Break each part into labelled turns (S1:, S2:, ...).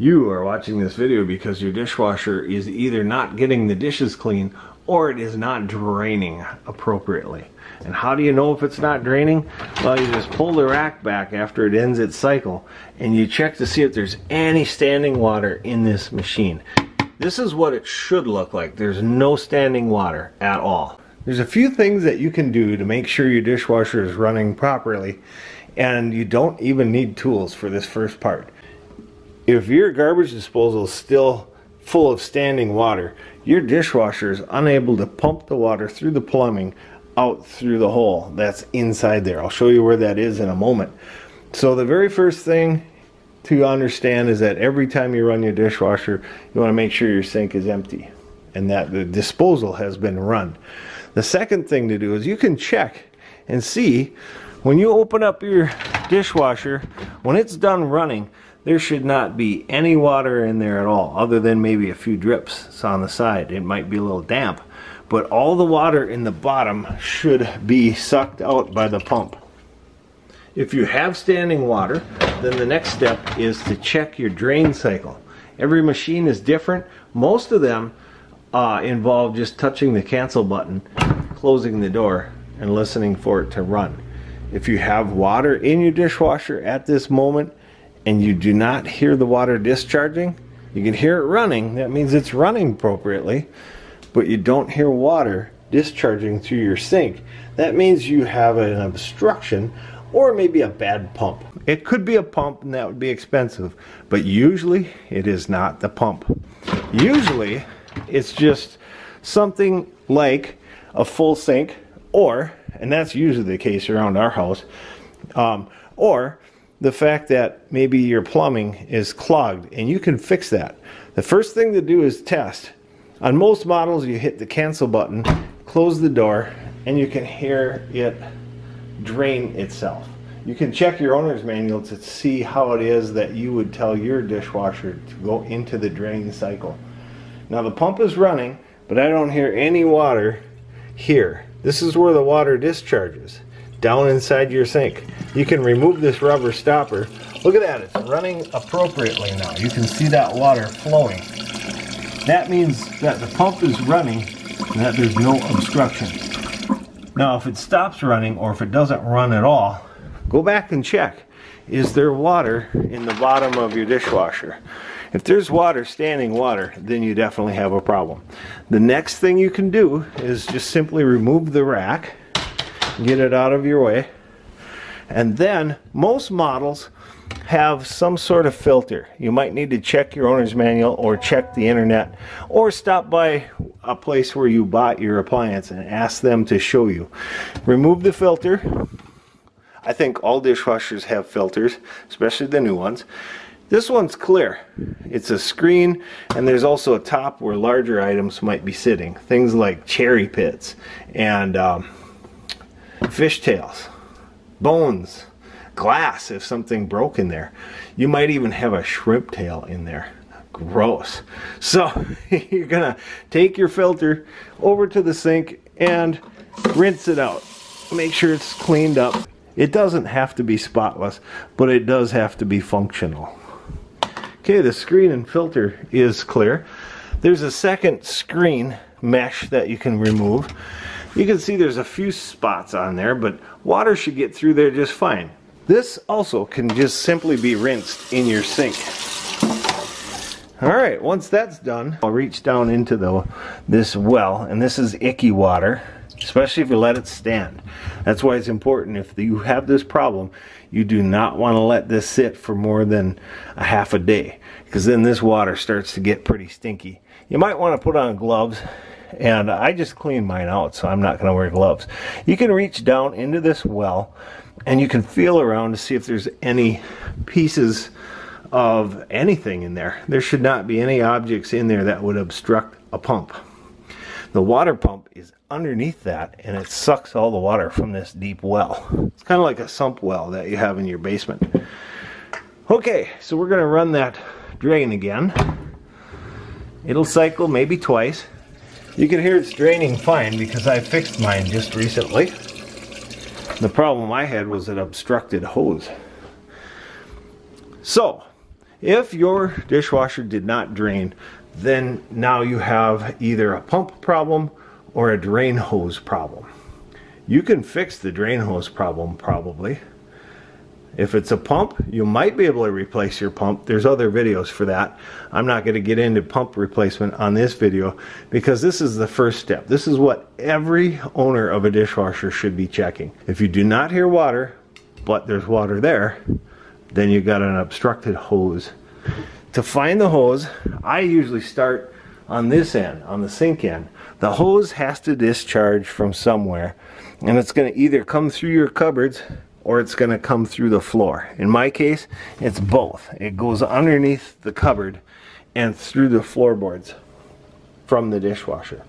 S1: You are watching this video because your dishwasher is either not getting the dishes clean or it is not draining appropriately. And how do you know if it's not draining? Well, you just pull the rack back after it ends its cycle and you check to see if there's any standing water in this machine. This is what it should look like. There's no standing water at all. There's a few things that you can do to make sure your dishwasher is running properly, and you don't even need tools for this first part. If your garbage disposal is still full of standing water, your dishwasher is unable to pump the water through the plumbing out through the hole that's inside there. I'll show you where that is in a moment. So the very first thing to understand is that every time you run your dishwasher, you want to make sure your sink is empty and that the disposal has been run. The second thing to do is you can check and see when you open up your dishwasher, when it's done running, there should not be any water in there at all, other than maybe a few drips on the side. It might be a little damp, but all the water in the bottom should be sucked out by the pump. If you have standing water, then the next step is to check your drain cycle. Every machine is different. Most of them involve just touching the cancel button, closing the door, and listening for it to run. If you have water in your dishwasher at this moment and you do not hear the water discharging, you can hear it running. That means it's running appropriately, but you don't hear water discharging through your sink. That means you have an obstruction or maybe a bad pump. It could be a pump, and that would be expensive, but usually it is not the pump. Usually it's just something like a full sink, or, and that's usually the case around our house, or the fact that maybe your plumbing is clogged, and you can fix that. The first thing to do is test. On most models, you hit the cancel button, close the door, and you can hear it drain itself. You can check your owner's manual to see how it is that you would tell your dishwasher to go into the drain cycle. Now the pump is running, but I don't hear any water here. This is where the water discharges, down inside your sink. You can remove this rubber stopper. Look at that, it's running appropriately now. You can see that water flowing. That means that the pump is running and that there's no obstruction. Now if it stops running, or if it doesn't run at all, go back and check. Is there water in the bottom of your dishwasher? If there's water, standing water, then you definitely have a problem. The next thing you can do is just simply remove the rack, get it out of your way, and then most models have some sort of filter. You might need to check your owner's manual or check the internet, or stop by a place where you bought your appliance and ask them to show you. Remove the filter. I think all dishwashers have filters, especially the new ones. This one's clear. It's a screen, and there's also a top where larger items might be sitting. Things like cherry pits and fishtails, bones, glass if something broke in there. You might even have a shrimp tail in there. Gross. So you're gonna take your filter over to the sink and rinse it out. Make sure it's cleaned up. It doesn't have to be spotless, but it does have to be functional. Okay, the screen and filter is clear. There's a second screen mesh that you can remove. You can see there's a few spots on there, but water should get through there just fine. This also can just simply be rinsed in your sink. Alright, once that's done, I'll reach down into this well, and this is icky water, especially if you let it stand. That's why it's important, if you have this problem, you do not want to let this sit for more than a half a day, because then this water starts to get pretty stinky. You might want to put on gloves, and I just cleaned mine out, so I'm not going to wear gloves. You can reach down into this well and you can feel around to see if there's any pieces of anything in there. There should not be any objects in there that would obstruct a pump. The water pump is underneath that, and it sucks all the water from this deep well. It's kind of like a sump well that you have in your basement. Okay, so we're going to run that drain again. It'll cycle maybe twice. You can hear it's draining fine because I fixed mine just recently. The problem I had was an obstructed hose. So If your dishwasher did not drain, then now you have either a pump problem or a drain hose problem. You can fix the drain hose problem probably. If it's a pump, you might be able to replace your pump. There's other videos for that. I'm not going to get into pump replacement on this video because this is the first step. This is what every owner of a dishwasher should be checking. If you do not hear water, but there's water there, then you got an obstructed hose. To find the hose, I usually start on this end, on the sink end. The hose has to discharge from somewhere, and it's going to either come through your cupboards or it's going to come through the floor. In my case, it's both. It goes underneath the cupboard and through the floorboards from the dishwasher.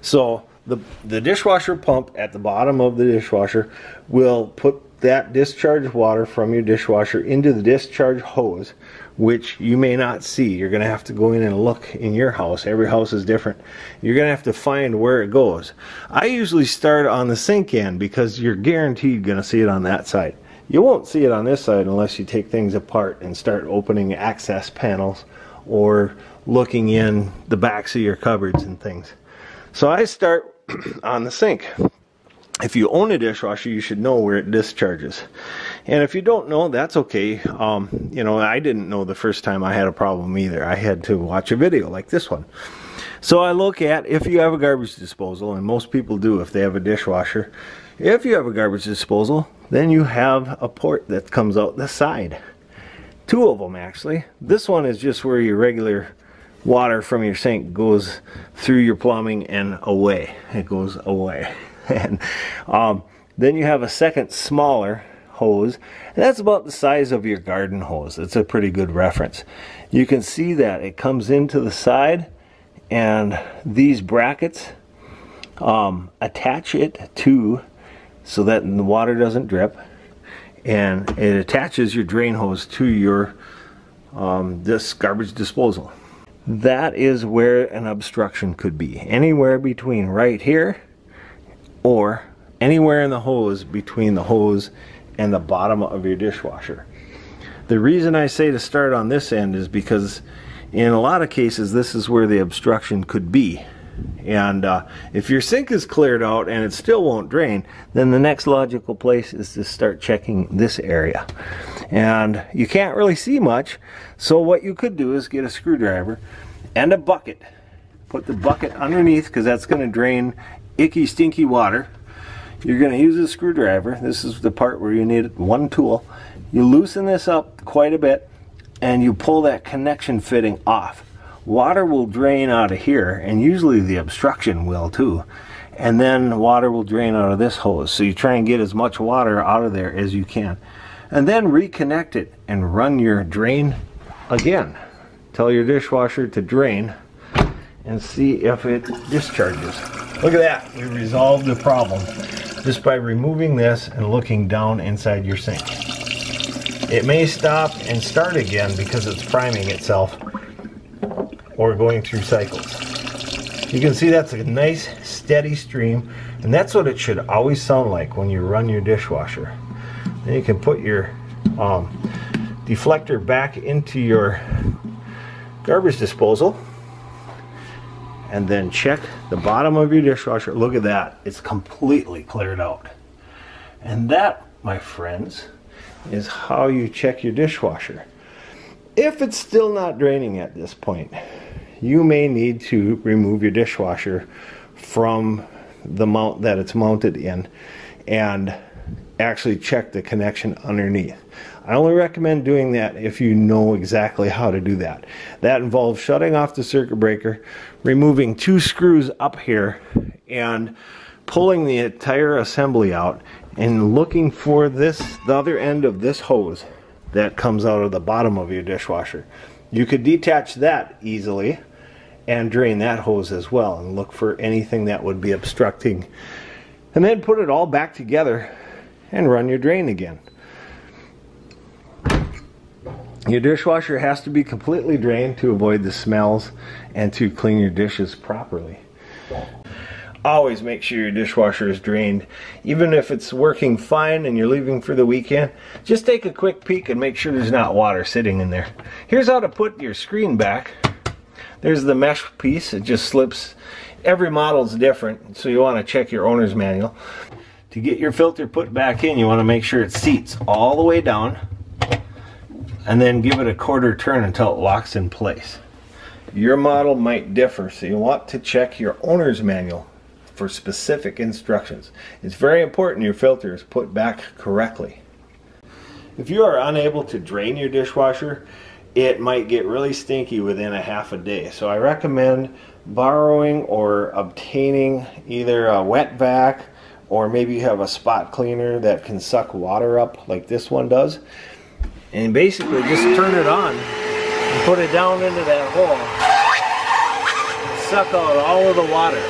S1: So the dishwasher pump at the bottom of the dishwasher will put that discharged water from your dishwasher into the discharge hose, which you may not see. You're going to have to go in and look in your house. Every house is different. You're going to have to find where it goes. I usually start on the sink end because you're guaranteed going to see it on that side. You won't see it on this side unless you take things apart and start opening access panels or looking in the backs of your cupboards and things. So I start on the sink. If you own a dishwasher, you should know where it discharges. And if you don't know, that's okay. You know, I didn't know the first time I had a problem either. I had to watch a video like this one. So I look at if you have a garbage disposal, and most people do if they have a dishwasher. If you have a garbage disposal, then you have a port that comes out the side. Two of them actually. This one is just where your regular water from your sink goes through your plumbing and away. It goes away. And then you have a second smaller hose, and that's about the size of your garden hose. It's a pretty good reference. You can see that it comes into the side, and these brackets attach it to so that the water doesn't drip, and it attaches your drain hose to your this garbage disposal. That is where an obstruction could be, anywhere between right here or anywhere in the hose between the hose and the bottom of your dishwasher. The reason I say to start on this end is because in a lot of cases this is where the obstruction could be. And if your sink is cleared out and it still won't drain, then the next logical place is to start checking this area. And you can't really see much, so what you could do is get a screwdriver and a bucket. Put the bucket underneath because that's going to drain icky stinky water. You're going to use a screwdriver. This is the part where you need one tool. You loosen this up quite a bit and you pull that connection fitting off. Water will drain out of here, and usually the obstruction will too, and then water will drain out of this hose. So you try and get as much water out of there as you can, and then reconnect it and run your drain again. Tell your dishwasher to drain and see if it discharges. Look at that, we resolved the problem just by removing this and looking down inside your sink. It may stop and start again because it's priming itself or going through cycles. You can see that's a nice steady stream, and that's what it should always sound like when you run your dishwasher. Then you can put your deflector back into your garbage disposal and then check the bottom of your dishwasher. Look at that, it's completely cleared out. And that, my friends, is how you check your dishwasher. If it's still not draining at this point, you may need to remove your dishwasher from the mount that it's mounted in and actually check the connection underneath. I only recommend doing that if you know exactly how to do that. That involves shutting off the circuit breaker, removing 2 screws up here, and pulling the entire assembly out and looking for the other end of this hose that comes out of the bottom of your dishwasher. You could detach that easily and drain that hose as well and look for anything that would be obstructing, and then put it all back together and run your drain again. Your dishwasher has to be completely drained to avoid the smells and to clean your dishes properly. always make sure your dishwasher is drained. Even if it's working fine and you're leaving for the weekend, just take a quick peek and make sure there's not water sitting in there. Here's how to put your screen back. There's the mesh piece. It just slips. Every model's different, so you want to check your owner's manual. To get your filter put back in, you want to make sure it seats all the way down, and then give it a quarter turn until it locks in place. Your model might differ, so you want to check your owner's manual for specific instructions. It's very important your filter is put back correctly. If you are unable to drain your dishwasher, it might get really stinky within a half a day. So I recommend borrowing or obtaining either a wet vac, or maybe you have a spot cleaner that can suck water up like this one does. And basically just turn it on and put it down into that hole. Suck out all of the water.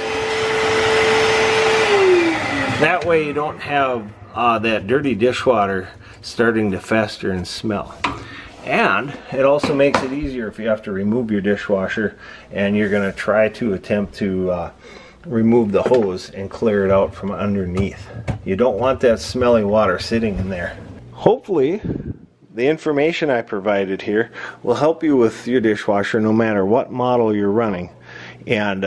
S1: That way you don't have that dirty dishwater starting to fester and smell. And it also makes it easier if you have to remove your dishwasher and you're going to try to attempt to remove the hose and clear it out from underneath. You don't want that smelly water sitting in there. Hopefully the information I provided here will help you with your dishwasher no matter what model you're running. And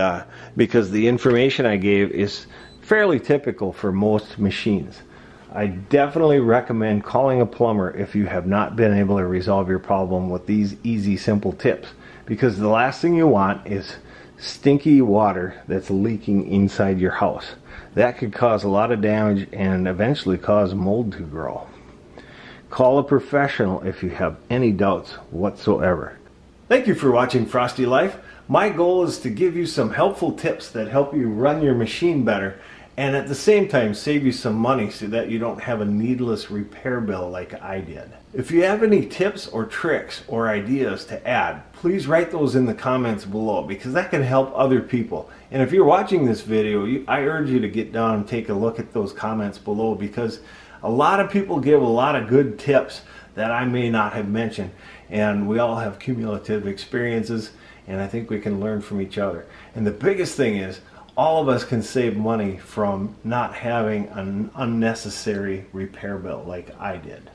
S1: because the information I gave is fairly typical for most machines. I definitely recommend calling a plumber if you have not been able to resolve your problem with these easy, simple tips. Because the last thing you want is stinky water that's leaking inside your house. That could cause a lot of damage and eventually cause mold to grow. Call a professional if you have any doubts whatsoever. Thank you for watching Frosty Life. My goal is to give you some helpful tips that help you run your machine better, and at the same time save you some money so that you don't have a needless repair bill like I did. If you have any tips or tricks or ideas to add, please write those in the comments below, because that can help other people. And if you're watching this video, I urge you to get down and take a look at those comments below, because a lot of people give a lot of good tips that I may not have mentioned, and we all have cumulative experiences, and I think we can learn from each other. And the biggest thing is, all of us can save money from not having an unnecessary repair bill like I did.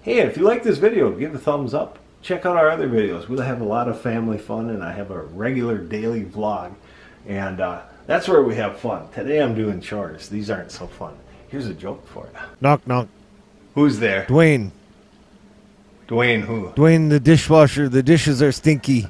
S1: Hey, if you like this video, give it a thumbs up. Check out our other videos. We'll have a lot of family fun, and I have a regular daily vlog, and that's where we have fun. Today I'm doing chores. These aren't so fun. Here's a joke for you.
S2: Knock, knock.
S1: Who's there?
S2: Dwayne.
S1: Dwayne who?
S2: Dwayne the dishwasher. The dishes are stinky.